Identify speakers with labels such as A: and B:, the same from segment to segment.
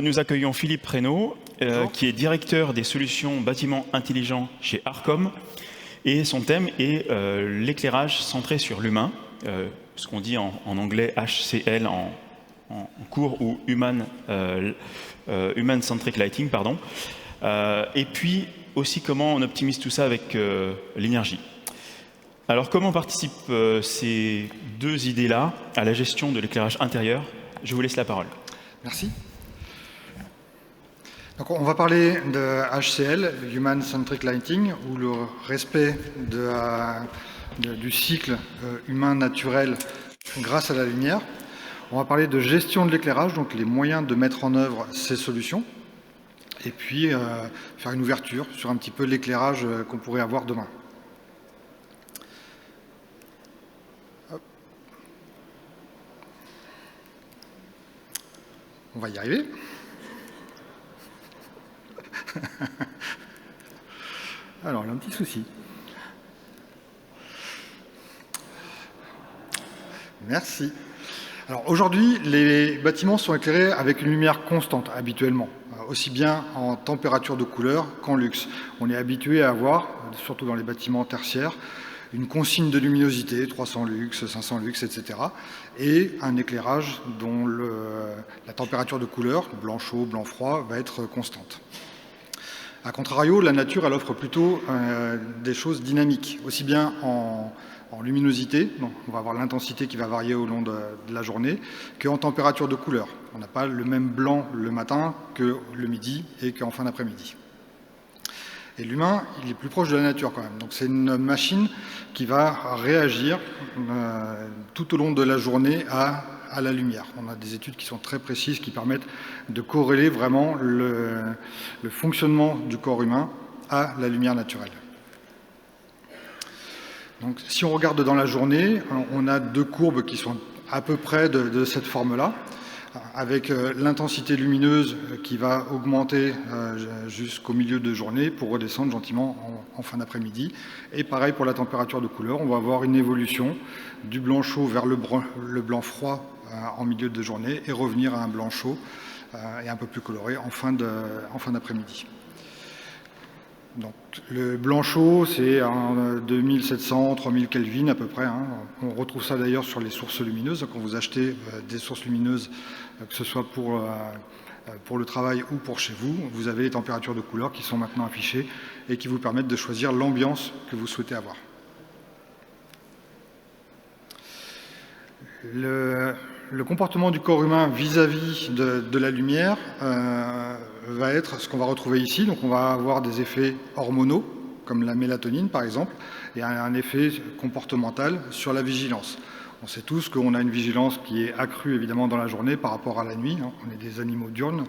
A: Nous accueillons Philippe Reynaud, qui est directeur des solutions bâtiments intelligents chez Arcom. Et son thème est l'éclairage centré sur l'humain, ce qu'on dit en anglais HCL en cours, ou Human Centric Lighting, pardon. Et puis aussi comment on optimise tout ça avec l'énergie. Alors comment participent ces deux idées-là à la gestion de l'éclairage intérieur? Je vous laisse la parole.
B: Merci. Donc on va parler de HCL, Human Centric Lighting, ou le respect du cycle humain naturel grâce à la lumière. On va parler de gestion de l'éclairage, donc les moyens de mettre en œuvre ces solutions, et puis faire une ouverture sur un petit peu l'éclairage qu'on pourrait avoir demain. Hop. On va y arriver. Alors, il y a un petit souci. Merci. Alors, aujourd'hui, les bâtiments sont éclairés avec une lumière constante, habituellement, aussi bien en température de couleur qu'en luxe. On est habitué à avoir, surtout dans les bâtiments tertiaires, une consigne de luminosité, 300 lux, 500 lux, etc. et un éclairage dont la température de couleur, blanc chaud, blanc froid, va être constante. A contrario, la nature, elle offre plutôt des choses dynamiques, aussi bien en luminosité, donc on va avoir l'intensité qui va varier au long de la journée, qu'en température de couleur. On n'a pas le même blanc le matin que le midi et qu'en fin d'après-midi. Et l'humain, il est plus proche de la nature quand même. Donc c'est une machine qui va réagir tout au long de la journée à la lumière. On a des études qui sont très précises qui permettent de corréler vraiment le fonctionnement du corps humain à la lumière naturelle. Donc si on regarde dans la journée, on a deux courbes qui sont à peu près de cette forme-là, avec l'intensité lumineuse qui va augmenter jusqu'au milieu de journée pour redescendre gentiment en fin d'après-midi. Et pareil pour la température de couleur, on va avoir une évolution du blanc chaud vers le blanc froid en milieu de journée et revenir à un blanc chaud et un peu plus coloré en fin d'après-midi. Donc, le blanc chaud, c'est 2700, 3000 Kelvin à peu près. Hein. On retrouve ça d'ailleurs sur les sources lumineuses. Quand vous achetez des sources lumineuses, que ce soit pour le travail ou pour chez vous, vous avez les températures de couleur qui sont maintenant affichées et qui vous permettent de choisir l'ambiance que vous souhaitez avoir. Le comportement du corps humain vis-à-vis de la lumière va être ce qu'on va retrouver ici. Donc on va avoir des effets hormonaux, comme la mélatonine par exemple, et un effet comportemental sur la vigilance. On sait tous qu'on a une vigilance qui est accrue évidemment dans la journée par rapport à la nuit. Hein. On est des animaux diurnes.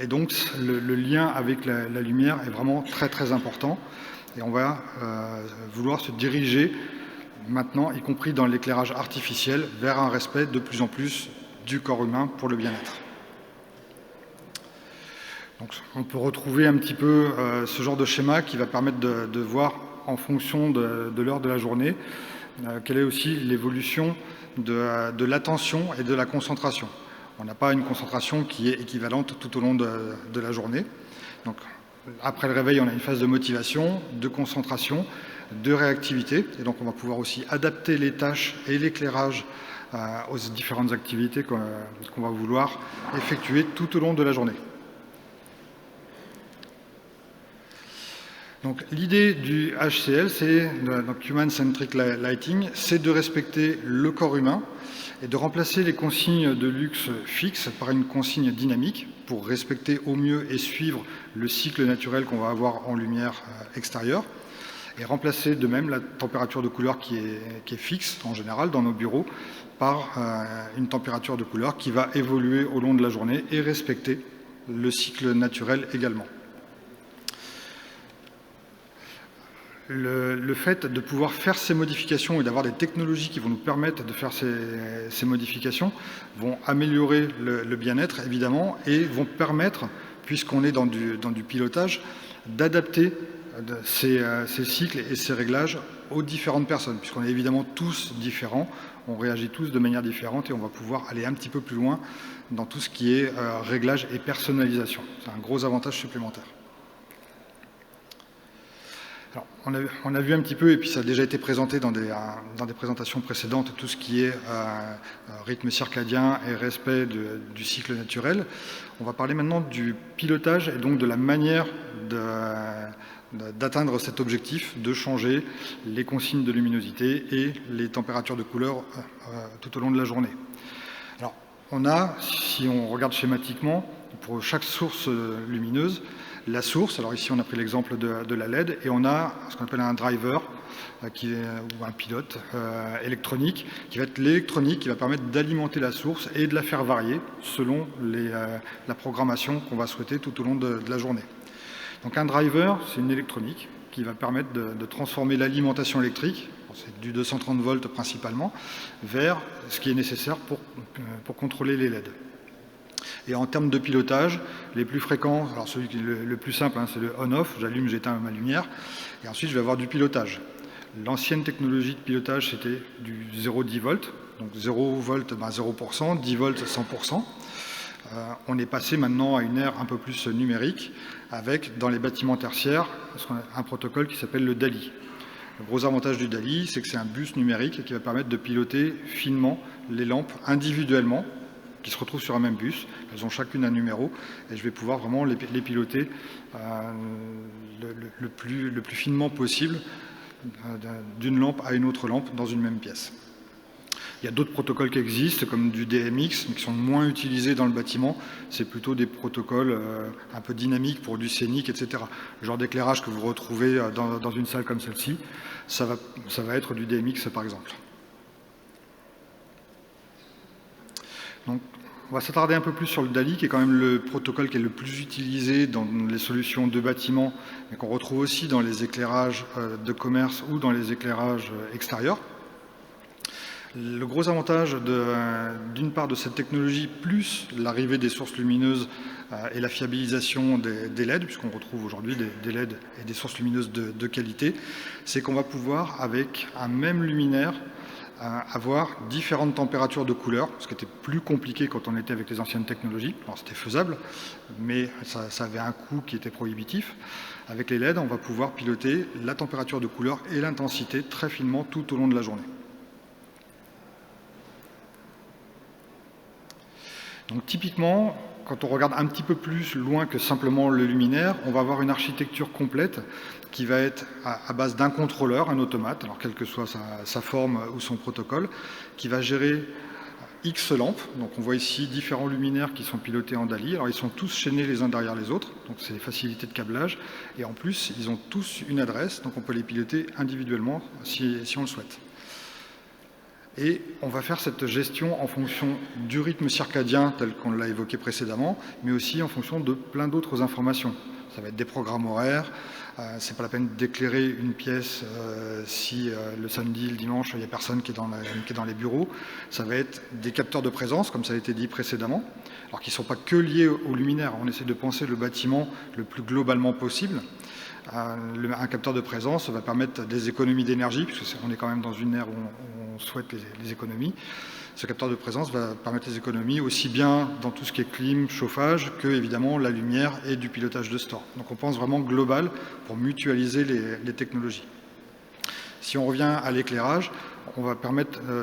B: Et donc le lien avec la lumière est vraiment très très important. Et on va vouloir se diriger maintenant, y compris dans l'éclairage artificiel, vers un respect de plus en plus du corps humain pour le bien-être. Donc, on peut retrouver un petit peu ce genre de schéma qui va permettre de voir en fonction de l'heure de la journée quelle est aussi l'évolution de l'attention et de la concentration. On n'a pas une concentration qui est équivalente tout au long de la journée. Donc, après le réveil, on a une phase de motivation, de concentration, de réactivité. Et donc, on va pouvoir aussi adapter les tâches et l'éclairage aux différentes activités qu'on va vouloir effectuer tout au long de la journée. Donc, l'idée du HCL, donc Human Centric Lighting, c'est de respecter le corps humain et de remplacer les consignes de luxe fixes par une consigne dynamique pour respecter au mieux et suivre le cycle naturel qu'on va avoir en lumière extérieure et remplacer de même la température de couleur qui est fixe en général dans nos bureaux par une température de couleur qui va évoluer au long de la journée et respecter le cycle naturel également. Le fait de pouvoir faire ces modifications et d'avoir des technologies qui vont nous permettre de faire ces modifications vont améliorer le bien-être, évidemment, et vont permettre, puisqu'on est dans du pilotage, d'adapter ces cycles et ces réglages aux différentes personnes, puisqu'on est évidemment tous différents, on réagit tous de manière différente et on va pouvoir aller un petit peu plus loin dans tout ce qui est réglage et personnalisation. C'est un gros avantage supplémentaire. Alors, on a vu un petit peu, et puis ça a déjà été présenté dans des présentations précédentes, tout ce qui est rythme circadien et respect du cycle naturel. On va parler maintenant du pilotage et donc de la manière d'atteindre cet objectif, de changer les consignes de luminosité et les températures de couleur tout au long de la journée. Alors, on a, si on regarde schématiquement, pour chaque source lumineuse, la source, alors ici on a pris l'exemple de la LED, et on a ce qu'on appelle un driver, ou un pilote électronique, qui va être l'électronique qui va permettre d'alimenter la source et de la faire varier selon la programmation qu'on va souhaiter tout au long de la journée. Donc un driver, c'est une électronique qui va permettre de transformer l'alimentation électrique, c'est du 230 volts principalement, vers ce qui est nécessaire pour contrôler les LED. Et en termes de pilotage, les plus fréquents, alors celui qui est le plus simple, hein, c'est le on-off, j'allume, j'éteins ma lumière, et ensuite je vais avoir du pilotage. L'ancienne technologie de pilotage, c'était du 0-10 volts, donc 0 volts, 0%, 10 volts, 100%. On est passé maintenant à une ère un peu plus numérique, avec, dans les bâtiments tertiaires, un protocole qui s'appelle le DALI. Le gros avantage du DALI, c'est que c'est un bus numérique qui va permettre de piloter finement les lampes individuellement, qui se retrouvent sur un même bus. Elles ont chacune un numéro et je vais pouvoir vraiment les piloter le plus finement possible d'une lampe à une autre lampe dans une même pièce. Il y a d'autres protocoles qui existent, comme du DMX, mais qui sont moins utilisés dans le bâtiment. C'est plutôt des protocoles un peu dynamiques pour du scénique, etc. Le genre d'éclairage que vous retrouvez dans une salle comme celle-ci, ça va être du DMX, par exemple. Donc, on va s'attarder un peu plus sur le DALI, qui est quand même le protocole qui est le plus utilisé dans les solutions de bâtiment, mais qu'on retrouve aussi dans les éclairages de commerce ou dans les éclairages extérieurs. Le gros avantage d'une part de cette technologie, plus l'arrivée des sources lumineuses et la fiabilisation des LED, puisqu'on retrouve aujourd'hui des LED et des sources lumineuses de qualité, c'est qu'on va pouvoir, avec un même luminaire, avoir différentes températures de couleur, ce qui était plus compliqué quand on était avec les anciennes technologies. Alors c'était faisable, mais ça avait un coût qui était prohibitif. Avec les LED, on va pouvoir piloter la température de couleur et l'intensité très finement tout au long de la journée. Donc typiquement, quand on regarde un petit peu plus loin que simplement le luminaire, on va avoir une architecture complète qui va être à base d'un contrôleur, un automate, alors quelle que soit sa forme ou son protocole, qui va gérer X lampes. Donc on voit ici différents luminaires qui sont pilotés en DALI. Alors ils sont tous chaînés les uns derrière les autres, donc c'est des facilités de câblage. Et en plus, ils ont tous une adresse, donc on peut les piloter individuellement si on le souhaite. Et on va faire cette gestion en fonction du rythme circadien tel qu'on l'a évoqué précédemment, mais aussi en fonction de plein d'autres informations. Ça va être des programmes horaires, c'est pas la peine d'éclairer une pièce si le samedi, le dimanche, il n'y a personne qui est dans les bureaux. Ça va être des capteurs de présence, comme ça a été dit précédemment, alors qui ne sont pas que liés au luminaire. On essaie de penser le bâtiment le plus globalement possible. Un capteur de présence va permettre des économies d'énergie, puisqu'on est quand même dans une ère où on souhaite les économies. Ce capteur de présence va permettre des économies aussi bien dans tout ce qui est clim, chauffage, que évidemment la lumière et du pilotage de store. Donc on pense vraiment global pour mutualiser les technologies. Si on revient à l'éclairage,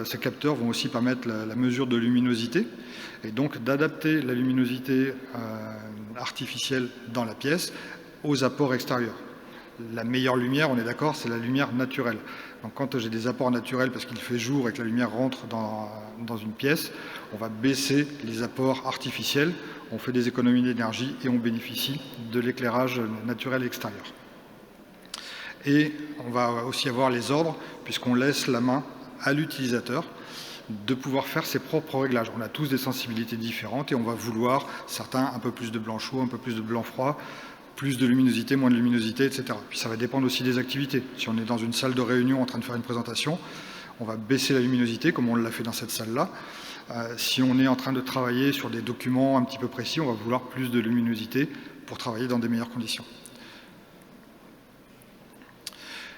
B: ces capteurs vont aussi permettre la mesure de luminosité et donc d'adapter la luminosité artificielle dans la pièce aux apports extérieurs. La meilleure lumière, on est d'accord, c'est la lumière naturelle. Donc quand j'ai des apports naturels parce qu'il fait jour et que la lumière rentre dans une pièce, on va baisser les apports artificiels, on fait des économies d'énergie et on bénéficie de l'éclairage naturel extérieur. Et on va aussi avoir les ordres, puisqu'on laisse la main à l'utilisateur de pouvoir faire ses propres réglages. On a tous des sensibilités différentes et on va vouloir, certains un peu plus de blanc chaud, un peu plus de blanc froid, plus de luminosité, moins de luminosité, etc. Puis ça va dépendre aussi des activités. Si on est dans une salle de réunion en train de faire une présentation, on va baisser la luminosité, comme on l'a fait dans cette salle-là. Si on est en train de travailler sur des documents un petit peu précis, on va vouloir plus de luminosité pour travailler dans des meilleures conditions.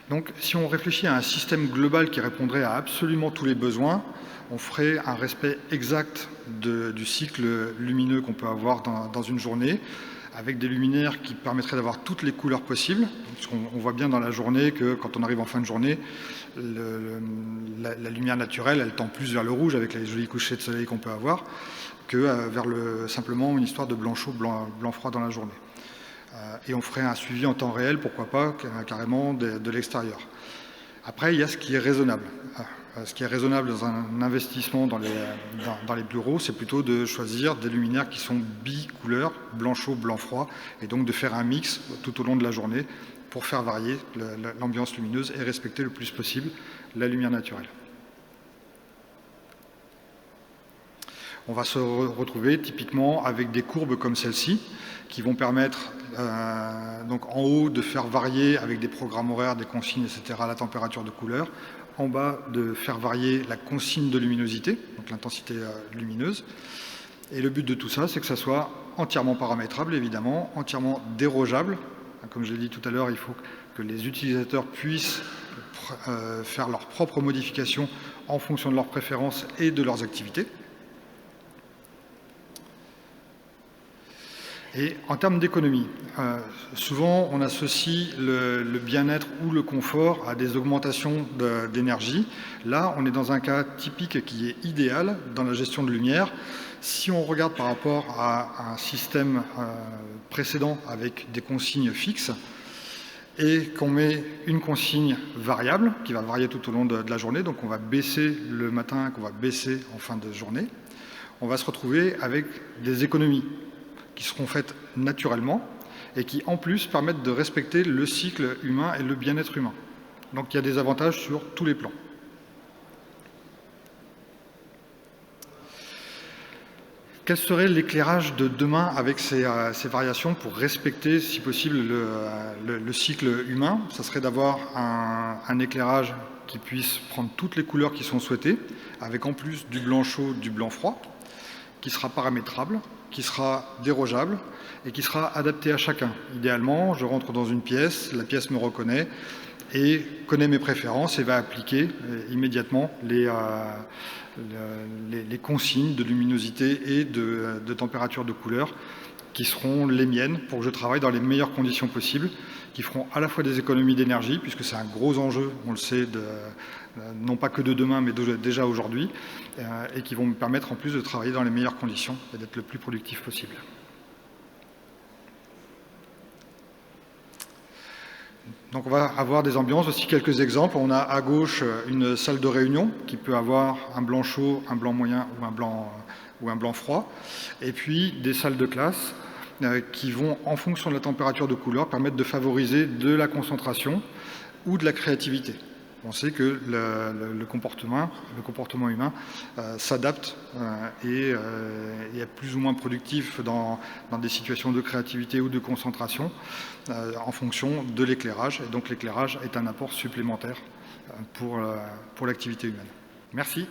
B: Donc, si on réfléchit à un système global qui répondrait à absolument tous les besoins, on ferait un respect exact du cycle lumineux qu'on peut avoir dans une journée, avec des luminaires qui permettraient d'avoir toutes les couleurs possibles. Parce qu'on voit bien dans la journée que quand on arrive en fin de journée, la lumière naturelle, elle tend plus vers le rouge avec les jolis couchers de soleil qu'on peut avoir, que vers simplement une histoire de blanc chaud, blanc froid dans la journée. Et on ferait un suivi en temps réel, pourquoi pas, carrément de l'extérieur. Après, il y a ce qui est raisonnable. Ce qui est raisonnable dans un investissement dans les bureaux, c'est plutôt de choisir des luminaires qui sont bicouleurs, blanc chaud, blanc froid, et donc de faire un mix tout au long de la journée pour faire varier l'ambiance lumineuse et respecter le plus possible la lumière naturelle. On va se retrouver typiquement avec des courbes comme celle-ci qui vont permettre donc en haut de faire varier avec des programmes horaires, des consignes, etc. la température de couleur, en bas de faire varier la consigne de luminosité, donc l'intensité lumineuse. Et le but de tout ça, c'est que ça soit entièrement paramétrable, évidemment, entièrement dérogeable. Comme je l'ai dit tout à l'heure, il faut que les utilisateurs puissent faire leurs propres modifications en fonction de leurs préférences et de leurs activités. Et en termes d'économie, souvent on associe le bien-être ou le confort à des augmentations d'énergie. Là, on est dans un cas typique qui est idéal dans la gestion de lumière. Si on regarde par rapport à un système précédent avec des consignes fixes et qu'on met une consigne variable qui va varier tout au long de la journée, donc on va baisser le matin, qu'on va baisser en fin de journée, on va se retrouver avec des économies qui seront faites naturellement et qui, en plus, permettent de respecter le cycle humain et le bien-être humain. Donc, il y a des avantages sur tous les plans. Quel serait l'éclairage de demain avec ces variations pour respecter, si possible, le cycle humain? Ça serait d'avoir un éclairage qui puisse prendre toutes les couleurs qui sont souhaitées, avec en plus du blanc chaud, du blanc froid, qui sera paramétrable, qui sera dérogeable et qui sera adapté à chacun. Idéalement, je rentre dans une pièce, la pièce me reconnaît et connaît mes préférences et va appliquer immédiatement les consignes de luminosité et de température de couleur qui seront les miennes pour que je travaille dans les meilleures conditions possibles, qui feront à la fois des économies d'énergie, puisque c'est un gros enjeu, on le sait, non pas que de demain, mais déjà aujourd'hui, et qui vont me permettre en plus de travailler dans les meilleures conditions et d'être le plus productif possible. Donc on va avoir des ambiances, aussi quelques exemples. On a à gauche une salle de réunion qui peut avoir un blanc chaud, un blanc moyen ou un blanc froid, et puis des salles de classe qui vont, en fonction de la température de couleur, permettre de favoriser de la concentration ou de la créativité. On sait que le comportement humain s'adapte et est plus ou moins productif dans des situations de créativité ou de concentration en fonction de l'éclairage. Et donc l'éclairage est un apport supplémentaire pour l'activité humaine. Merci.